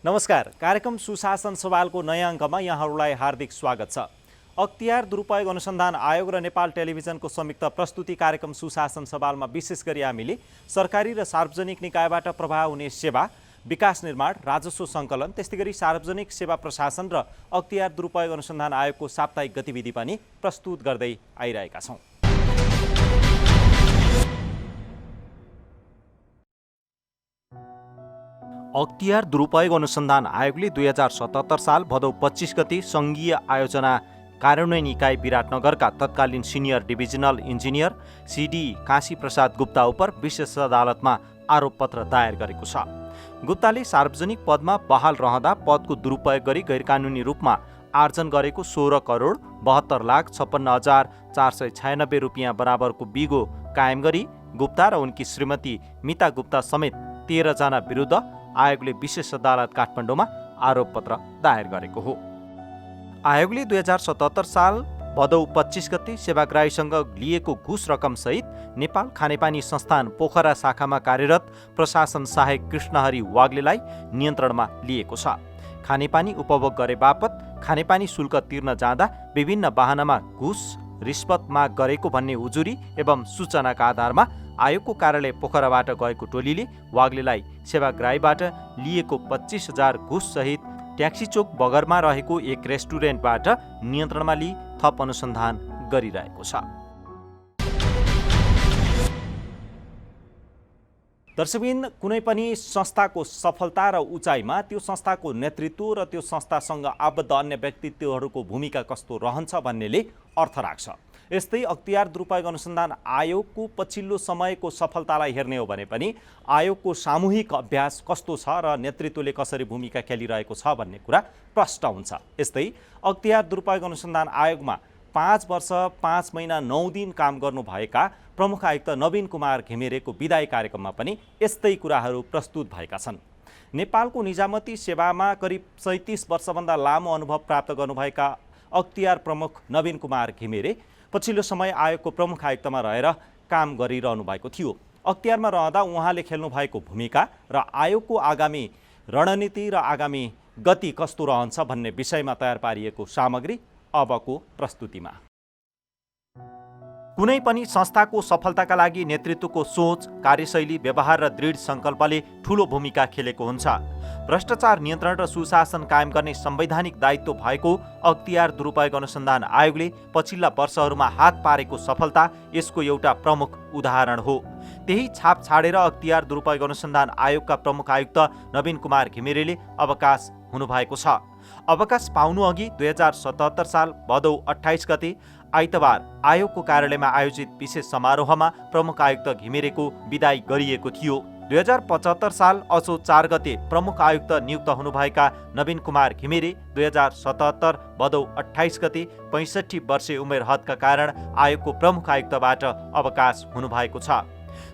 नमस्कार। कार्यक्रम सुशासन सवालको नयाँ अङ्कमा यहाँहरूलाई हार्दिक स्वागत छ। अख्तियार दुरुपयोग अनुसन्धान आयोग र नेपाल टेलिभिजनको संयुक्त प्रस्तुति कार्यक्रम सुशासन सवालमा विशेष गरी हामीले सरकारी र सार्वजनिक निकायबाट प्रभाव हुने सेवा, विकास निर्माण, राजस्व सङ्कलन, त्यस्तै गरी सार्वजनिक सेवा प्रशासन र अख्तियार दुरुपयोग अनुसन्धान आयोगको साप्ताहिक गतिविधि पनि प्रस्तुत गर्दै आइरहेका छौँ। अख्तियार दुरुपयोग अनुसन्धान आयोगले 2077 साल भदौ 25 गते सङ्घीय आयोजना कार्यान्वयन इकाइ विराटनगरका तत्कालीन senior divisional engineer CD Kashi Prasad Gupta उप विशेष अदालतमा आरोपपत्र दायर गरेको छ। गुप्ताले सार्वजनिक पदमा बहाल रहँदा पदको दुरुपयोग गरी गैरकानुनी रूपमा आर्जन गरेको 16 करोड 72,56,496 रुपियाँ बराबरको बिगो कायम गरी गुप्ता र उनकी श्रीमती मिता गुप्ता समेत 13 जना विरुद्ध आयोगले विशेष अदालत काठमाडौँमा आरोपपत्र दायर गरेको हो। आयोगले 2077 साल भदौ 25 गते सेवाग्राहीसँग लिएको घुस रकमसहित नेपाल खानेपानी संस्थान पोखरा शाखामा कार्यरत प्रशासन सहायक कृष्णहरि वाग्लेलाई नियन्त्रणमा लिएको छ। खानेपानी उपभोग गरे बापत खानेपानी शुल्क तिर्न जाँदा विभिन्न वाहनामा घुस रिश्वत माग गरेको भन्ने उजुरी एवं सूचनाका आधारमा आयोगको कार्यालय पोखराबाट गएको टोलीले वाग्लेलाई सेवाग्राहीबाट लिएको 25,000 घुस सहित ट्याक्सी चोक बगरमा रहेको एक रेस्टुरेन्टबाट नियन्त्रणमा लिई थप अनुसन्धान गरिरहेको छ। दर्शकबिन, कुनै पनि संस्थाको सफलता र उचाइमा त्यो संस्थाको नेतृत्व र त्यो संस्थासँग आबद्ध अन्य व्यक्तित्वहरूको भूमिका कस्तो रहन्छ भन्नेले अर्थ राख्छ। यस्तै अख्तियार दुरुपयोग अनुसन्धान आयोगको पछिल्लो समयको सफलतालाई हेर्ने हो भने पनि आयोगको सामूहिक अभ्यास कस्तो छ र नेतृत्वले कसरी भूमिका खेलिरहेको छ भन्ने कुरा प्रष्ट हुन्छ। यस्तै अख्तियार दुरुपयोग अनुसन्धान आयोगमा 5 वर्ष 5 महिना 9 दिन काम गर्नुभएका प्रमुख आयुक्त नवीन कुमार घिमिरेको विदाई कार्यक्रममा पनि यस्तै कुराहरू प्रस्तुत भएका छन्। नेपालको निजामती सेवामा करिब 37 वर्षभन्दा लामो अनुभव प्राप्त गर्नुभएका अख्तियार प्रमुख नवीन कुमार घिमिरे पछिल्लो समय आयोगको प्रमुख आयुक्तमा रहेर काम गरिरहनु भएको थियो। अख्तियारमा रहँदा उहाँले खेल्नु भएको भूमिका र आयोगको आगामी रणनीति र आगामी गति कस्तो रहन्छ भन्ने विषयमा तयार पारिएको सामग्री अबको प्रस्तुतिमा। कुनै पनि संस्थाको सफलताका लागि नेतृत्वको सोच, कार्यशैली, व्यवहार र दृढ सङ्कल्पले ठूलो भूमिका खेलेको हुन्छ। भ्रष्टाचार नियन्त्रण र सुशासन कायम गर्ने संवैधानिक दायित्व भएको अख्तियार दुरुपयोग अनुसन्धान आयोगले पछिल्ला वर्षहरूमा हात पारेको सफलता यसको एउटा प्रमुख उदाहरण हो। त्यही छाप छाडेर अख्तियार दुरुपयोग अनुसन्धान आयोगका प्रमुख आयुक्त नवीन कुमार घिमिरेले अवकाश हुनुभएको छ। अवकाश पाउनु अघि 2077 साल भदौ 28 गते आइतबार आयोगको कार्यालयमा आयोजित विशेष समारोहमा प्रमुख आयुक्त घिमिरेको विदाई गरिएको थियो। 2075 साल असोज 4 गते प्रमुख आयुक्त नियुक्त हुनुभएका नवीन कुमार घिमिरे 2077 भदौ 28 गते 65 वर्षे उमेर हदका कारण आयोगको प्रमुख आयुक्तबाट अवकाश हुनुभएको छ।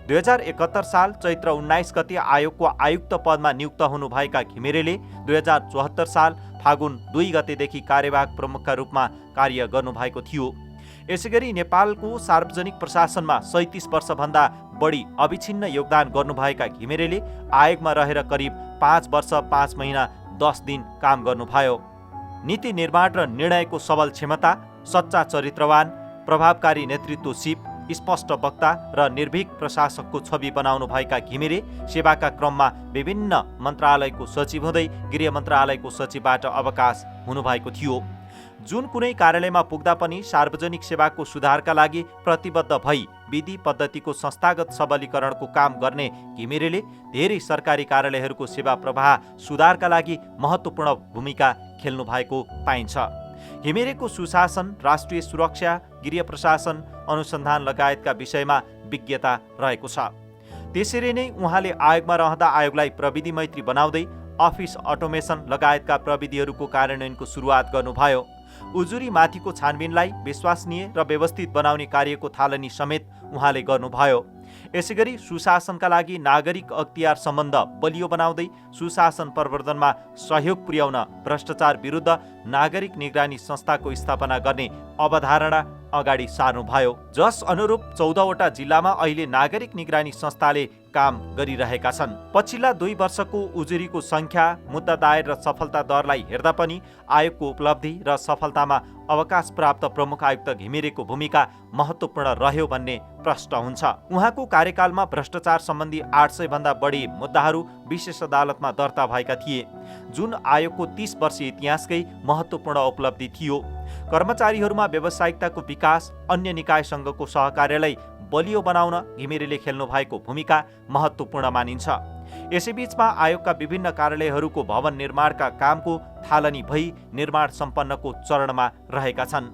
2071 साल चैत्र 19 गते आयोगको आयुक्त पदमा नियुक्त हुनुभएका घिमिरेले 2074 साल फागुन 2 गतेदेखि कार्यवाहक प्रमुखका रूपमा कार्य गर्नुभएको थियो। यसैगरी नेपालको सार्वजनिक प्रशासनमा 37 वर्षभन्दा बढी अविच्छिन्न योगदान गर्नुभएका घिमिरेले आयोगमा रहेर करिब 5 वर्ष 5 महिना 10 दिन काम गर्नुभयो। नीति निर्माण र निर्णयको सबल क्षमता, सच्चा चरित्रवान, प्रभावकारी नेतृत्व सिप, स्पष्ट वक्ता र निर्भीक प्रशासकको छवि बनाउनु भएका घिमिरे सेवाका क्रममा विभिन्न मन्त्रालयको सचिव हुँदै गृह मन्त्रालयको सचिवबाट अवकाश हुनुभएको थियो। जुन कुनै कार्यालयमा पुग्दा पनि सार्वजनिक सेवाको सुधारका लागि प्रतिबद्ध भई विधि पद्धतिको संस्थागत सबलीकरणको काम गर्ने घिमिरेले धेरै सरकारी कार्यालयहरूको सेवा प्रवाह सुधारका लागि महत्त्वपूर्ण भूमिका खेल्नु भएको पाइन्छ। घिमिरेको सुशासन, राष्ट्रिय सुरक्षा, गृह प्रशासन, अनुसन्धान लगायतका विषयमा विज्ञता रहेको छ। त्यसरी नै उहाँले आयोगमा रहँदा आयोगलाई प्रविधि मैत्री बनाउँदै अफिस अटोमेसन लगायतका प्रविधिहरूको कार्यान्वयनको सुरुवात गर्नुभयो। उजुरी माथिको छानबिनलाई विश्वसनीय र व्यवस्थित बनाउने कार्यको थालनी समेत उहाँले गर्नुभयो। यसैगरी सुशासनका लागि नागरिक अख्तियार सम्बन्ध बलियो बनाउँदै सुशासन प्रवर्धनमा सहयोग पुर्याउन भ्रष्टाचार विरुद्ध नागरिक निगरानी संस्थाको स्थापना गर्ने अवधारणा अगाडि सार्नुभयो। जस अनुरूप 14वटा जिल्लामा अहिले नागरिक निगरानी संस्थाले काम गरिरहेका छन्। पछिल्ला 2 वर्षको उजुरीको संख्या, मुद्दा दायर र सफलता दरलाई हेर्दा पनि आयोगको उपलब्धि र सफलतामा अवकाश प्राप्त प्रमुख आयुक्त घिमिरेको भूमिका महत्त्वपूर्ण रह्यो भन्ने प्रश्न हुन्छ। उहाँको कार्यकालमा भ्रष्टाचार सम्बन्धी 800 भन्दा बढी मुद्दाहरू विशेष अदालतमा दर्ता भएका थिए, जुन आयोगको 30 वर्षीय इतिहासकै महत्त्वपूर्ण उपलब्धि थियो। कर्मचारीहरूमा व्यावसायिकताको विकास, अन्य निकायसँगको सहकार्यलाई बलियो बनाउन घिमिरेले खेल्नु भएको भूमिका महत्त्वपूर्ण मानिन्छ। यसैबीचमा आयोगका विभिन्न कार्यालयहरूको भवन निर्माणका कामको थालनी भई निर्माण सम्पन्नको चरणमा रहेका छन्।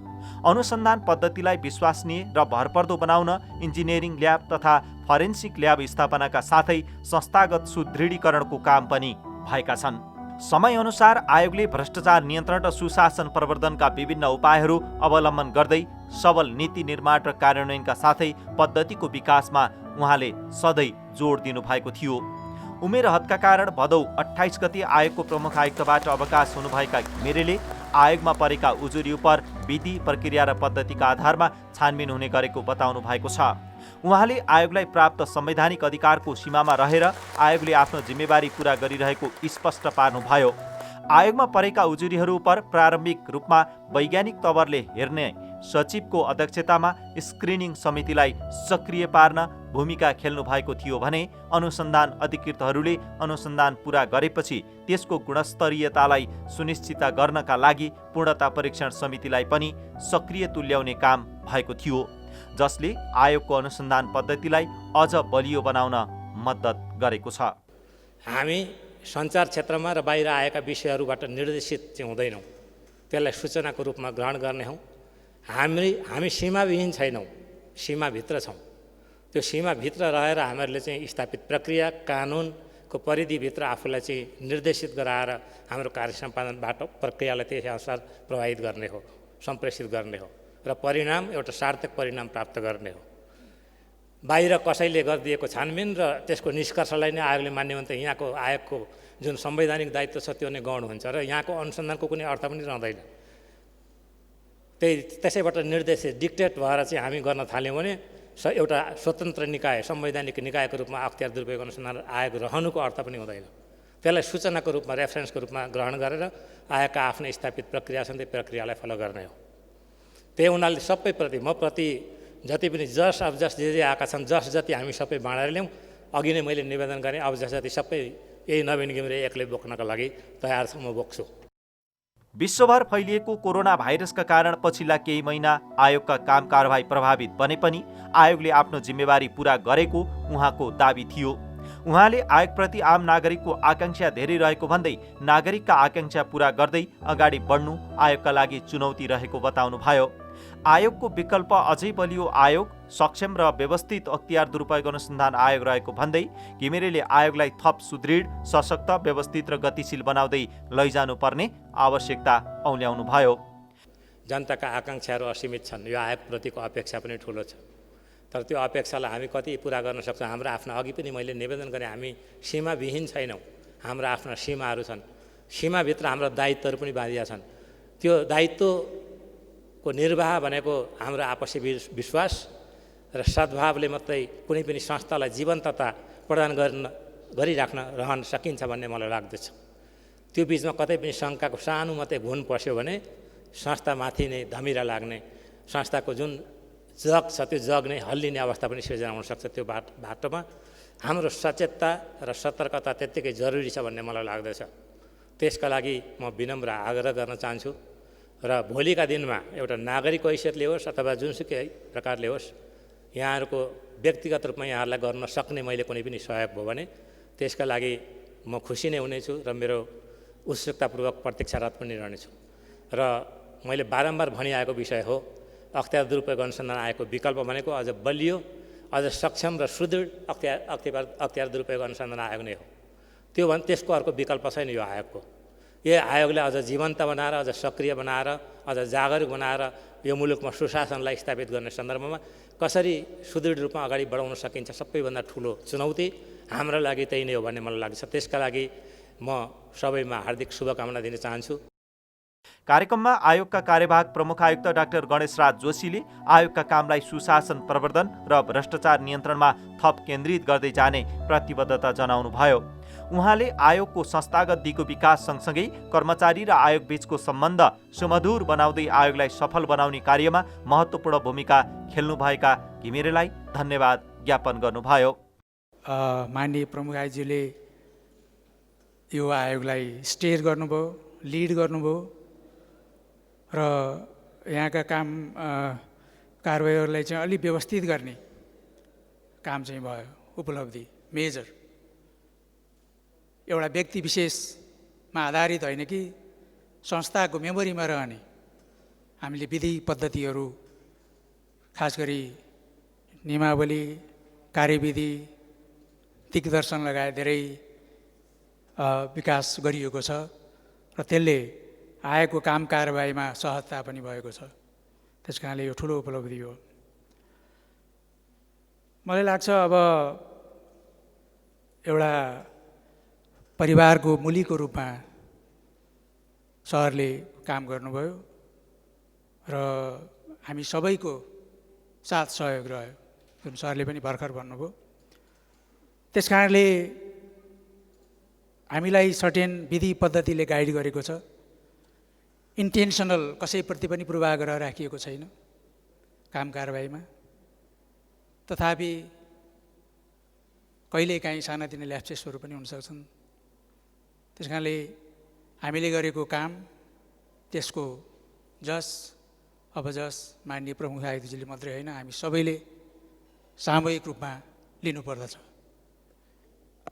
अनुसन्धान पद्धतिलाई विश्वसनीय र भरपर्दो बनाउन इन्जिनियरिङ ल्याब तथा फरेन्सिक ल्याब स्थापनाका साथै संस्थागत सुदृढीकरणको काम पनि भएका छन्। समयअनुसार आयोगले भ्रष्टाचार नियन्त्रण र सुशासन प्रवर्धनका विभिन्न उपायहरू अवलम्बन गर्दै सबल नीति निर्माण र कार्यान्वयनका साथै पद्धतिको विकासमा उहाँले सधैँ जोड दिनुभएको थियो। उमेर हदका कारण भदौ 28 गते आयोगको प्रमुख आयुक्तबाट अवकाश हुनुभएका घिमिरेले आयोगमा परेका उजुरी उप विधि, प्रक्रिया र पद्धतिका आधारमा छानबिन हुने गरेको बताउनु भएको छ। उहाँले आयोगलाई प्राप्त संवैधानिक अधिकारको सीमामा रहेर आयोगले आफ्नो जिम्मेवारी पूरा गरिरहेको स्पष्ट पार्नुभयो। आयोगमा परेका उजुरीहरू उप प्रारम्भिक रूपमा वैज्ञानिक तवरले हेर्ने सचिवको अध्यक्षतामा स्क्रिनिङ समितिलाई सक्रिय पार्न भूमिका खेल्नु भएको थियो भने अनुसन्धान अधिकृतहरूले अनुसन्धान पूरा गरेपछि त्यसको गुणस्तरीयतालाई सुनिश्चित गर्नका लागि पूर्णता परीक्षण समितिलाई पनि सक्रिय तुल्याउने काम भएको थियो, जसले आयोगको अनुसन्धान पद्धतिलाई अझ बलियो बनाउन मद्दत गरेको छ। हामी सञ्चार क्षेत्रमा र बाहिर आएका विषयहरूबाट निर्देशित चाहिँ हुँदैनौँ, त्यसलाई सूचनाको रूपमा ग्रहण गर्ने हौँ। हामी सीमाविहीन छैनौँ, सीमाभित्र छौँ। त्यो सीमाभित्र रहेर हामीहरूले चाहिँ स्थापित प्रक्रिया कानुनको परिधिभित्र आफूलाई चाहिँ निर्देशित गराएर हाम्रो कार्य सम्पादनबाट प्रक्रियालाई त्यही अनुसार प्रभावित गर्ने हो, सम्प्रेषित गर्ने हो र परिणाम एउटा सार्थक परिणाम प्राप्त गर्ने हो। बाहिर कसैले गरिदिएको छानबिन र त्यसको निष्कर्षलाई नै आयोगले मान्यो भने त यहाँको आयोगको जुन संवैधानिक दायित्व छ त्यो नै गौण हुन्छ र यहाँको अनुसन्धानको कुनै अर्थ पनि रहँदैन। त्यसैबाट निर्देशित डिक्टेट भएर चाहिँ हामी गर्न थाल्यौँ भने एउटा स्वतन्त्र निकाय, संवैधानिक निकायको रूपमा अख्तियार दुरुपयोग अनुसन्धान आयोग रहनुको अर्थ पनि हुँदैन। त्यसलाई सूचनाको रूपमा, रेफरेन्सको रूपमा ग्रहण गरेर आयोगका आफ्नै स्थापित प्रक्रिया छन्, त्यो प्रक्रियालाई फलो गर्ने हो। त्यही हुनाले सबैप्रति, म प्रति जति पनि जस अब जस जे आएका छन्, जस जति हामी सबै बाँडेर ल्याउँ। अघि नै मैले निवेदन गरेँ, अब जस जति सबै यही नवीन घिमिरे एक्लै बोक्नका लागि तयार छु, म बोक्छु। विश्वभर फैलिएको कोरोना भाइरसका कारण पछिल्ला केही महिना आयोगका काम कारबाही प्रभावित बने पनि आयोगले आफ्नो जिम्मेवारी पूरा गरेको उहाँको दाबी थियो। उहाँले आयोगप्रति आम नागरिकको आकांक्षा धेरै रहेको भन्दै नागरिकका आकांक्षा पूरा गर्दै अगाडि बढ्नु आयोगका लागि चुनौती रहेको बताउनुभयो। आयोगको विकल्प अझै बलियो आयोग, सक्षम र व्यवस्थित अख्तियार दुरुपयोग अनुसन्धान आयोग रहेको भन्दै घिमिरेले आयोगलाई थप सुदृढ, सशक्त, व्यवस्थित र गतिशील बनाउँदै लैजानुपर्ने आवश्यकता औल्याउनुभयो। जनताका आकांक्षाहरू असीमित छन्, यो आयोगप्रतिको अपेक्षा पनि ठुलो छ। तर त्यो अपेक्षालाई हामी कति पुरा गर्न सक्छौँ? हाम्रो आफ्ना, अघि पनि मैले निवेदन गरेँ, हामी सीमाविहीन छैनौँ, हाम्रा आफ्ना सीमाहरू छन्। सीमाभित्र हाम्रा दायित्वहरू पनि बाँधिया छन्। त्यो दायित्वको निर्वाह भनेको हाम्रो आपसी विश्वास र सद्भावले मात्रै कुनै पनि संस्थालाई जीवन्तता प्रदान रहन सकिन्छ भन्ने मलाई लाग्दछ। त्यो बिचमा कतै पनि शङ्काको सानो मात्रै घुन पस्यो भने संस्थामाथि नै धमिरा लाग्ने, संस्थाको जुन जग छ त्यो जग नै हल्लिने अवस्था पनि सिर्जना हुनसक्छ। त्यो बाटोमा हाम्रो सचेतता र सतर्कता त्यत्तिकै जरुरी छ भन्ने मलाई लाग्दछ। त्यसका लागि म विनम्र आग्रह गर्न चाहन्छु र भोलिका दिनमा एउटा नागरिकको हैसियतले होस् अथवा जुनसुकै प्रकारले होस्, यहाँहरूको व्यक्तिगत रूपमा यहाँहरूलाई गर्न सक्ने मैले कुनै पनि सहयोग भयो भने त्यसका लागि म खुसी नै हुनेछु र मेरो उत्सुकतापूर्वक प्रतीक्षारत पनि रहनेछु। र मैले बारम्बार भनिआएको विषय हो, अख्तियार दुरुपयोग अनुसन्धान आयोगको विकल्प भनेको अझ बलियो, अझ सक्षम र सुदृढ अख्तियार दुरुपयोग अनुसन्धान आयोग नै हो। त्यो भने त्यसको अर्को विकल्प छैन यो आयोगको। यो आयोगले अझ जीवन्त बनाएर, अझ सक्रिय बनाएर, अझ जागरुक बनाएर यो मुलुकमा सुशासनलाई स्थापित गर्ने सन्दर्भमा कसरी सुदृढ रूपमा अगाडि बढाउन सकिन्छ, सबैभन्दा ठुलो चुनौती हाम्रो लागि त्यही नै हो भन्ने मलाई लाग्छ। त्यसका लागि म सबैमा हार्दिक शुभकामना दिन चाहन्छु। कार्यक्रममा आयोगका कार्यवाहक प्रमुख आयुक्त डाक्टर गणेशराज जोशीले आयोगका कामलाई सुशासन प्रवर्धन र भ्रष्टाचार नियन्त्रणमा थप केन्द्रित गर्दै जाने प्रतिबद्धता जनाउनुभयो। उहाँले आयोगको संस्थागत दिगो विकास सँगसँगै कर्मचारी र आयोग बीचको सम्बन्ध सुमधुर बनाउँदै आयोगलाई सफल बनाउने कार्यमा महत्त्वपूर्ण भूमिका खेल्नुभएका घिमिरेलाई धन्यवाद ज्ञापन गर्नुभयो। माननीय प्रमुख आयुक्तज्यूले यो आयोगलाई स्टेयर गर्नुभयो, लिड गर्नुभयो र यहाँका काम कारबाहीहरूलाई चाहिँ अलि व्यवस्थित गर्ने काम चाहिँ भयो। उपलब्धि मेजर एउटा व्यक्ति विशेषमा आधारित होइन कि संस्थाको मेमोरीमा रहने हामीले विधि पद्धतिहरू, खास गरी नियमावली, कार्यविधि, दिग्दर्शन लगायत धेरै विकास गरिएको छ र त्यसले आएको काम कारबाहीमा सहजता पनि भएको छ। त्यस कारणले यो ठुलो उपलब्धि हो। मलाई लाग्छ अब एउटा परिवारको मूलीको रूपमा सरले काम गर्नुभयो र हामी सबैको साथ सहयोग रह्यो, जुन सरले पनि भर्खर भन्नुभयो। त्यस कारणले हामीलाई सर्टेन विधि पद्धतिले गाइड गरेको छ। इन्टेन्सनल कसैप्रति पनि पूर्वाग्रह राखिएको छैन काम कारबाहीमा। तथापि कहिलेकाहीँ सानातिना ल्याप्सेसहरू पनि हुन सक्छन्। त्यस कारणले हामीले गरेको काम त्यसको जस माननीय प्रमुख आयुक्तजीले मात्रै होइन, हामी सबैले सामूहिक रूपमा लिनुपर्दछ।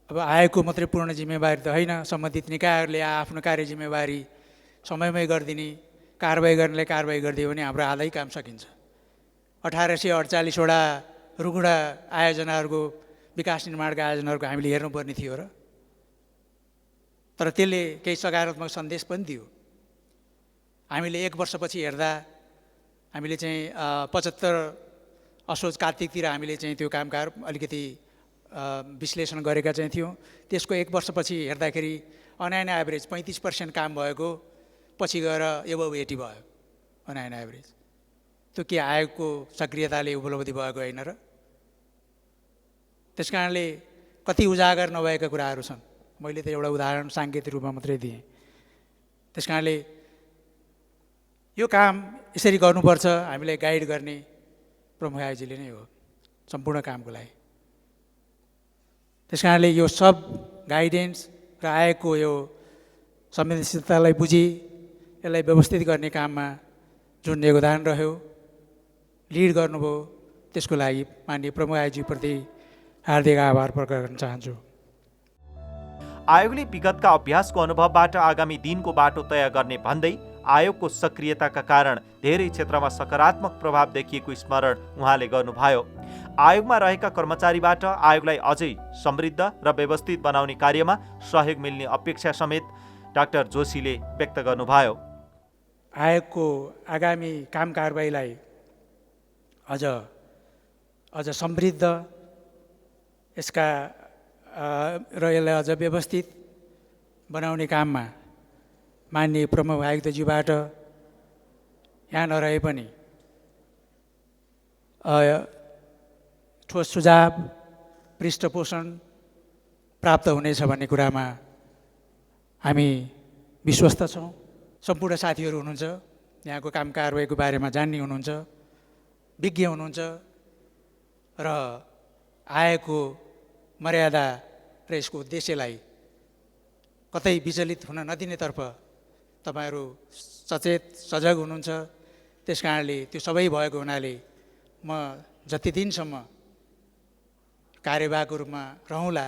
अब आयोगको मात्रै पूर्ण जिम्मेवारी त होइन, सम्बन्धित निकायहरूले आफ्नो कार्य जिम्मेवारी समयमै गरिदिने, कारबाही गर्नेलाई कारबाही गरिदियो भने हाम्रो आधै काम सकिन्छ। 1848वटा रुकुडा आयोजनाहरूको, विकास निर्माणका आयोजनाहरूको हामीले हेर्नुपर्ने थियो र, तर त्यसले केही सकारात्मक सन्देश पनि दियो। हामीले 1 वर्षपछि हेर्दा हामीले चाहिँ 75 असोज कार्तिकतिर हामीले चाहिँ त्यो कामकार अलिकति विश्लेषण गरेका चाहिँ थियौँ। त्यसको 1 वर्षपछि हेर्दाखेरि अन एभरेज 35% काम भएको पछि गएर एबभ 80 भयो अन एभरेज। त्यो के आयोगको सक्रियताले उपलब्धि भएको होइन र? त्यस कारणले कति उजागर नभएका कुराहरू छन्। मैले त एउटा उदाहरण साङ्केतिक रूपमा मात्रै दिएँ। त्यस कारणले यो काम यसरी गर्नुपर्छ हामीलाई गाइड गर्ने प्रमुख आयोजीले नै हो सम्पूर्ण कामको लागि। त्यस कारणले यो सब गाइडेन्स र आयोगको यो संवेदनशीलतालाई बुझी यसलाई व्यवस्थित गर्ने काममा जुन योगदान रह्यो, लिड गर्नुभयो, त्यसको लागि माननीय प्रमुख आयोजीप्रति हार्दिक आभार प्रकट गर्न चाहन्छु। आयोगले विगतका अभ्यासको अनुभवबाट आगामी दिनको बाटो तय गर्ने भन्दै आयोगको सक्रियताका कारण धेरै क्षेत्रमा सकारात्मक प्रभाव देखिएको स्मरण उहाँले गर्नुभयो। आयोगमा रहेका कर्मचारीबाट आयोगलाई अझै समृद्ध र व्यवस्थित बनाउने कार्यमा सहयोग मिल्ने अपेक्षा समेत डाक्टर जोशीले व्यक्त गर्नुभयो। आयोगको आगामी काम कारबाहीलाई अझ समृद्ध, यसका र यसलाई अझ व्यवस्थित बनाउने काममा माननीय प्रमुख आयुक्तज्यूबाट यहाँ नरहे पनि ठोस सुझाव, पृष्ठपोषण प्राप्त हुनेछ भन्ने कुरामा हामी विश्वस्त छौँ। सम्पूर्ण साथीहरू हुनुहुन्छ, यहाँको काम कारबाहीको बारेमा जान्ने हुनुहुन्छ, विज्ञ हुनुहुन्छ र आयोगको मर्यादा र यसको उद्देश्यलाई कतै विचलित हुन नदिनेतर्फ तपाईँहरू सचेत सजग हुनुहुन्छ। त्यस कारणले त्यो सबै भएको हुनाले म जति दिनसम्म कार्यवाहको रूपमा रहँला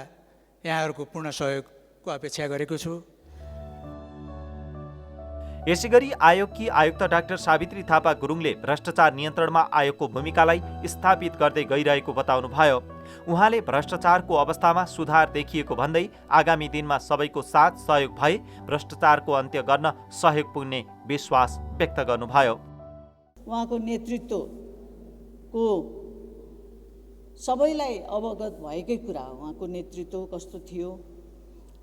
यहाँहरूको पूर्ण सहयोगको अपेक्षा गरेको छु। यसैगरी आयोगकी आयुक्त डाक्टर सावित्री थापा गुरुङले भ्रष्टाचार नियन्त्रणमा आयोगको भूमिकालाई स्थापित गर्दै गइरहेको बताउनुभयो। उहाँले भ्रष्टाचारको अवस्थामा सुधार देखिएको भन्दै आगामी दिनमा सबैको साथ सहयोग भए भ्रष्टाचारको अन्त्य गर्न सहयोग पुग्ने विश्वास व्यक्त गर्नुभयो। उहाँको नेतृत्वको सबैलाई अवगत भएकै कुरा हो। उहाँको नेतृत्व कस्तो थियो,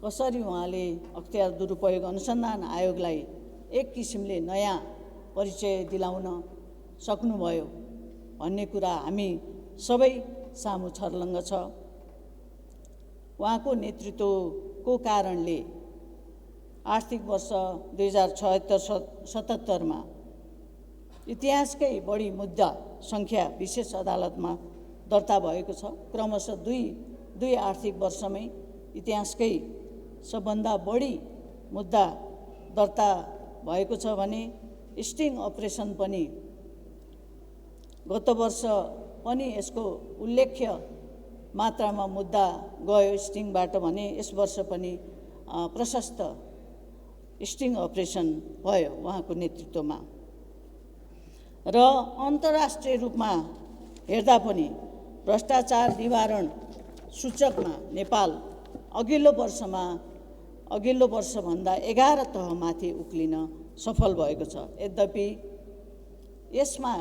कसरी उहाँले अख्तियार दुरुपयोग अनुसन्धान आयोगलाई एक किसिमले नयाँ परिचय दिलाउन सक्नुभयो भन्ने कुरा हामी सबै सामु छर्लङ्ग छ। उहाँको नेतृत्वको कारणले आर्थिक वर्ष 2076-77 इतिहासकै बढी मुद्दा सङ्ख्या विशेष अदालतमा दर्ता भएको छ। क्रमशः दुई आर्थिक वर्षमै इतिहासकै सबभन्दा बढी मुद्दा दर्ता भएको छ भने स्टिङ अपरेसन पनि गत वर्ष पनि यसको उल्लेख्य मात्रामा मुद्दा गयो स्टिङबाट भने यस वर्ष पनि प्रशस्त स्टिङ अपरेसन भयो उहाँको नेतृत्वमा। र अन्तर्राष्ट्रिय रूपमा हेर्दा पनि भ्रष्टाचार निवारण सूचकमा नेपाल अघिल्लो वर्षभन्दा 11 तहमाथि उक्लिन सफल भएको छ। यद्यपि यसमा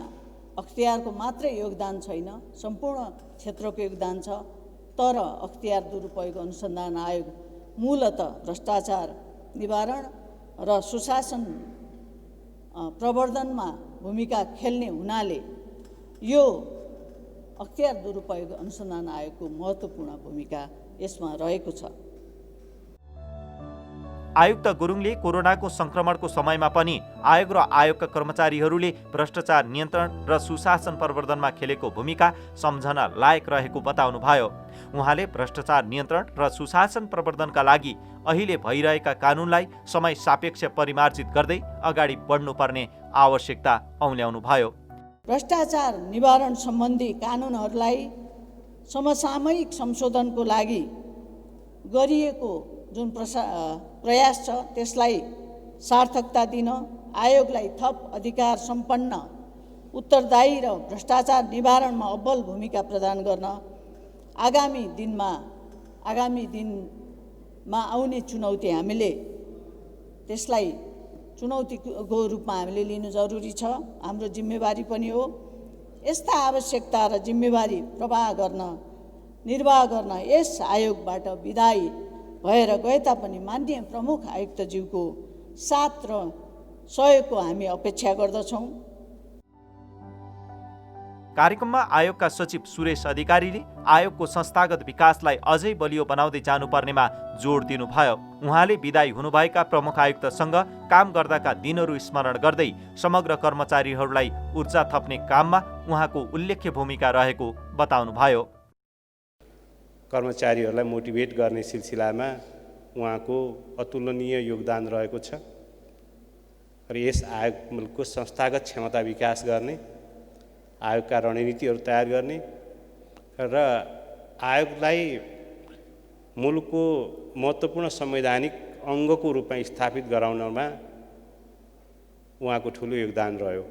अख्तियारको मात्रै योगदान छैन, सम्पूर्ण क्षेत्रको योगदान छ। तर अख्तियार दुरुपयोग अनुसन्धान आयोग मूलतः भ्रष्टाचार निवारण र सुशासन प्रवर्धनमा भूमिका खेल्ने हुनाले यो अख्तियार दुरुपयोग अनुसन्धान आयोगको महत्त्वपूर्ण भूमिका यसमा रहेको छ। आयुक्त गुरुङले कोरोनाको संक्रमणको समयमा पनि आयोग र आयोगका कर्मचारीहरूले भ्रष्टाचार नियन्त्रण र सुशासन प्रवर्धनमा खेलेको भूमिका सम्झना लायक रहेको बताउनुभयो। उहाँले भ्रष्टाचार नियन्त्रण र सुशासन प्रवर्धनका लागि अहिले भइरहेका कानुनलाई समय सापेक्ष परिमार्जित गर्दै अगाडि बढ्नुपर्ने आवश्यकता औल्याउनुभयो। भ्रष्टाचार निवारण सम्बन्धी कानुनहरूलाई समसामयिक संशोधनको लागि गरिएको जुन प्रयास छ त्यसलाई सार्थकता दिन आयोगलाई थप अधिकार सम्पन्न उत्तरदायी र भ्रष्टाचार निवारणमा अब्बल भूमिका प्रदान गर्न आगामी दिनमा आउने चुनौती हामीले त्यसलाई चुनौतीको रूपमा हामीले लिनु जरुरी छ, हाम्रो जिम्मेवारी पनि हो। यस्ता आवश्यकता र जिम्मेवारी निर्वाह गर्न यस आयोगबाट विदायी भएर गए तापनि माननीय प्रमुख आयुक्तज्यूको साथ र सहयोगको हामी अपेक्षा गर्दछौँ। कार्यक्रममा आयोगका सचिव सुरेश अधिकारीले आयोगको संस्थागत विकासलाई अझै बलियो बनाउँदै जानुपर्नेमा जोड दिनुभयो। उहाँले विदायी हुनुभएका प्रमुख आयुक्तसँग काम गर्दाका दिनहरू स्मरण गर्दै समग्र कर्मचारीहरूलाई ऊर्जा थप्ने काममा उहाँको उल्लेख्य भूमिका रहेको बताउनुभयो। कर्मचारीहरूलाई मोटिभेट गर्ने सिलसिलामा उहाँको अतुलनीय योगदान रहेको छ र यस आयोगको संस्थागत क्षमता विकास गर्ने, आयोगका रणनीतिहरू तयार गर्ने र आयोगलाई मुलुकको महत्त्वपूर्ण संवैधानिक अङ्गको रूपमा स्थापित गराउनमा उहाँको ठुलो योगदान रह्यो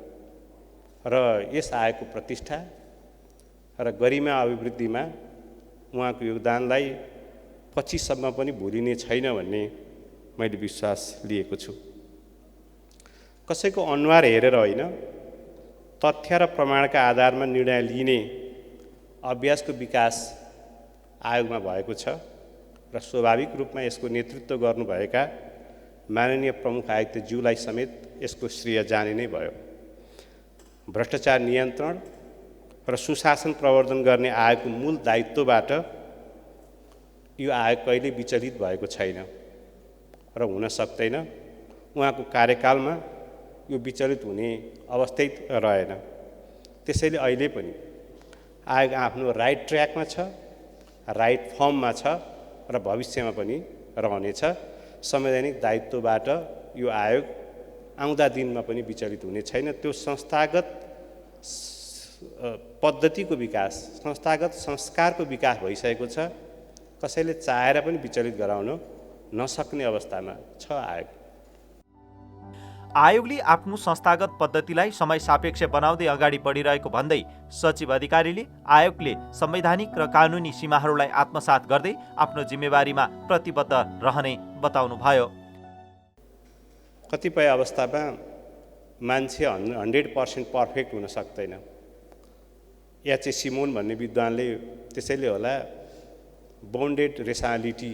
र यस आयोगको प्रतिष्ठा र गरिमा अभिवृद्धिमा उहाँको योगदानलाई पछिसम्म पनि भुलिने छैन भन्ने मैले विश्वास लिएको छु। कसैको अनुहार हेरेर होइन, तथ्य र प्रमाणका आधारमा निर्णय लिने अभ्यासको विकास आयोगमा भएको छ र स्वाभाविक रूपमा यसको नेतृत्व गर्नुभएका माननीय प्रमुख आयुक्तज्यूलाई समेत यसको श्रेय जाने नै भयो। भ्रष्टाचार नियन्त्रण र सुशासन प्रवर्धन गर्ने आयोगको मूल दायित्वबाट यो आयोग कहिले विचलित भएको छैन र हुन सक्दैन। उहाँको कार्यकालमा यो विचलित हुने अवस्थै रहेन। त्यसैले अहिले पनि आयोग आफ्नो राइट ट्र्याकमा छ, राइट फर्ममा छ र भविष्यमा पनि रहनेछ। संवैधानिक दायित्वबाट यो आयोग आउँदा दिनमा पनि विचलित हुने छैन। त्यो संस्थागत पद्धतिको विकास, संस्थागत संस्कारको विकास भइसकेको छ। कसैले चाहेर पनि विचलित गराउन नसक्ने अवस्थामा छ आयोग। आयोगले आफ्नो संस्थागत पद्धतिलाई समय सापेक्ष बनाउँदै अगाडि बढिरहेको भन्दै सचिव अधिकारीले आयोगले संवैधानिक र कानुनी सीमाहरूलाई आत्मसात गर्दै आफ्नो जिम्मेवारीमा प्रतिबद्ध रहने बताउनुभयो। कतिपय अवस्थामा मान्छे 100% पर्फेक्ट हुन सक्दैन। एच ए सिमोन भन्ने विद्वानले त्यसैले होला बाउन्डेड रेसनालिटी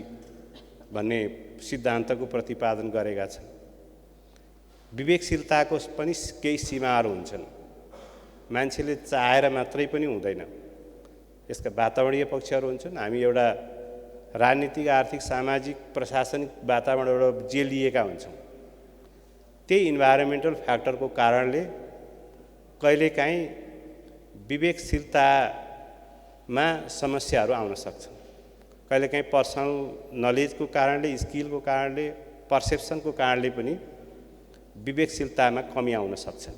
भन्ने सिद्धान्तको प्रतिपादन गरेका छन्। विवेकशीलताको पनि केही सीमाहरू हुन्छन्। मान्छेले चाहेर मात्रै पनि हुँदैन, यसका वातावरणीय पक्षहरू हुन्छन्। हामी एउटा राजनीतिक, आर्थिक, सामाजिक, प्रशासनिक वातावरणबाट जेलिएका हुन्छौँ। त्यही इन्भाइरोमेन्टल फ्याक्टरको कारणले कहिलेकाहीँ विवेकशीलतामा समस्याहरू आउन सक्छन्। कहिलेकाहीँ पर्सनल नलेजको कारणले, स्किलको कारणले, पर्सेप्सनको कारणले पनि विवेकशीलतामा कमी आउन सक्छ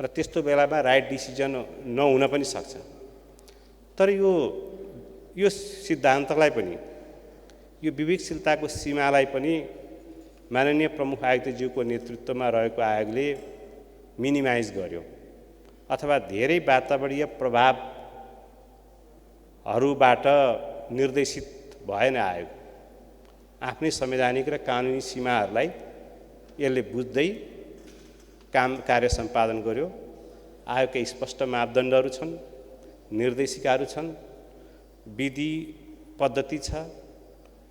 र त्यस्तो बेलामा राइट डिसिजन नहुन पनि सक्छ। तर यो सिद्धान्तलाई पनि, यो विवेकशीलताको सीमालाई पनि माननीय प्रमुख आयुक्तज्यूको नेतृत्वमा रहेको आयोगले मिनिमाइज गर्यो, अथवा धेरै वातावरणीय प्रभावहरूबाट निर्देशित भएन। आयोग आफ्नै संवैधानिक र कानुनी सीमाहरूलाई यसले बुझ्दै कार्य सम्पादन गर्यो। आयोगका स्पष्ट मापदण्डहरू छन्, निर्देशिकाहरू छन्, विधि पद्धति छ।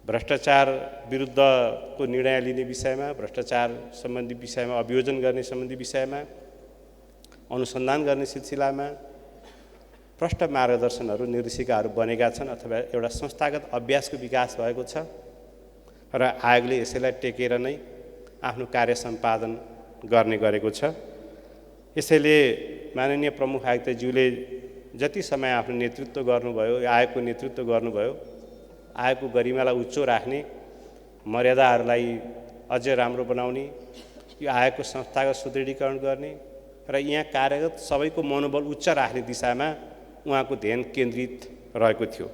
भ्रष्टाचार विरुद्धको निर्णय लिने विषयमा, भ्रष्टाचार सम्बन्धी विषयमा, अभियोजन गर्ने सम्बन्धी विषयमा, अनुसन्धान गर्ने सिलसिलामा प्रष्ट मार्गदर्शनहरू, निर्देशिकाहरू बनेका छन् अथवा एउटा संस्थागत अभ्यासको विकास भएको छ र आयोगले यसैलाई टेकेर नै आफ्नो कार्य सम्पादन गर्ने गरेको छ। यसैले माननीय प्रमुख आयुक्तज्यूले जति समय आफ्नो नेतृत्व गर्नुभयो, आयोगको नेतृत्व गर्नुभयो, आयोगको गरिमालाई उच्च राख्ने, मर्यादाहरूलाई अझै राम्रो बनाउने, यो आयोगको संस्थागत सुदृढीकरण गर्ने र यहाँ कार्यरत सबैको मनोबल उच्च राख्ने दिशामा उहाँको ध्यान केन्द्रित रहेको थियो।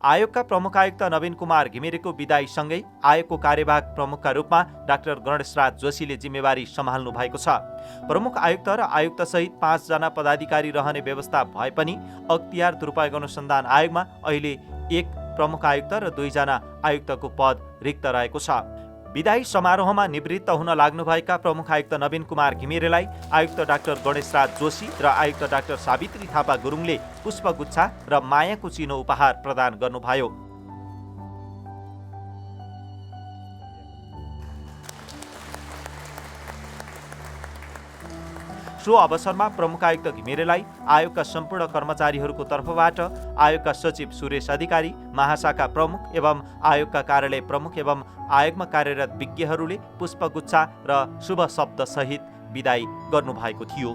आयोगका प्रमुख आयुक्त नवीन कुमार घिमिरेको विदाईसँगै आयोगको कार्यवाहक प्रमुखका रूपमा डाक्टर गणेशराज जोशीले जिम्मेवारी सम्हाल्नु भएको छ। प्रमुख आयुक्त र आयुक्तसहित 5 जना पदाधिकारी रहने व्यवस्था भए पनि अख्तियार दुरुपयोग अनुसन्धान आयोगमा अहिले 1 प्रमुख आयुक्त र 2 जना आयुक्तको पद रिक्त रहेको छ। विदाई समारोहमा निवृत्त हुन लाग्नुभएका प्रमुख आयुक्त नवीन कुमार घिमिरेलाई आयुक्त डाक्टर गणेशराज जोशी र आयुक्त डाक्टर सावित्री थापा गुरुङले पुष्पगुच्छा र मायाको चिनो उपहार प्रदान गर्नुभयो। सो अवसरमा प्रमुख आयुक्त घिमिरेलाई आयोगका सम्पूर्ण कर्मचारीहरूको तर्फबाट आयोगका सचिव सुरेश अधिकारी, महाशाखा प्रमुख एवं आयोगका कार्यालय प्रमुख एवं आयोगमा कार्यरत विज्ञहरूले पुष्पगुच्छा र शुभ शब्दसहित विदाई गर्नुभएको थियो।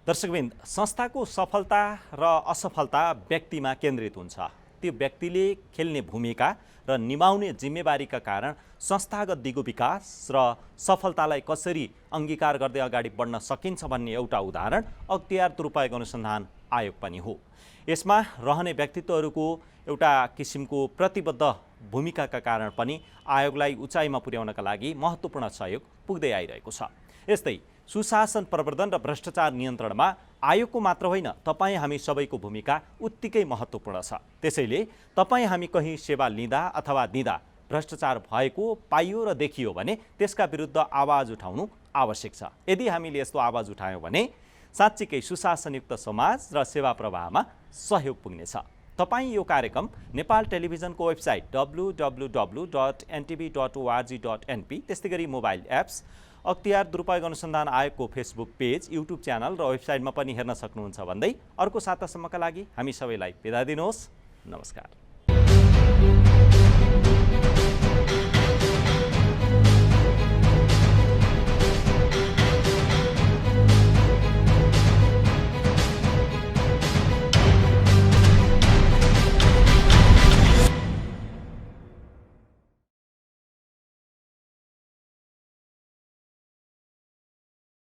दर्शकवृन्द, संस्थाको सफलता र असफलता व्यक्तिमा केन्द्रित हुन्छ। त्यो व्यक्तिले खेल्ने भूमिका र निभाउने जिम्मेवारीका कारण संस्थागत दिगो विकास र सफलतालाई कसरी अंगीकार गर्दै अगाडि बढ्न सकिन्छ भन्ने एउटा उदाहरण अख्तियार दुरुपयोग अनुसन्धान आयोग पनि हो। यसमा रहने व्यक्तित्वहरूको एउटा किसिमको प्रतिबद्ध भूमिकाका कारण पनि आयोगलाई उचाइमा पुर्याउनका लागि महत्त्वपूर्ण सहयोग पुग्दै आइरहेको छ। यस्तै सुशासन प्रवर्धन र भ्रष्टाचार नियन्त्रणमा आयोगको मात्र होइन, तपाईँ हामी सबैको भूमिका उत्तिकै महत्त्वपूर्ण छ। त्यसैले तपाईँ हामी कहीँ सेवा लिँदा अथवा दिँदा भ्रष्टाचार भएको पाइयो र देखियो भने त्यसका विरुद्ध आवाज उठाउनु आवश्यक छ। यदि हामीले यस्तो आवाज उठायौँ भने साँच्चीकै सुशासनयुक्त समाज र सेवा प्रवाहमा सहयोग पुग्नेछ। तपाईँ यो कार्यक्रम नेपाल टेलिभिजनको वेबसाइट www.ntv.org.np, त्यस्तै गरी मोबाइल एप्स, अख्तियार दुरुपयोग अनुसन्धान आयोगको फेसबुक पेज, युट्युब च्यानल र वेबसाइटमा पनि हेर्न सक्नुहुन्छ भन्दै अर्को सातासम्मका लागि हामी सबैलाई बिदा दिनुहोस्। नमस्कार।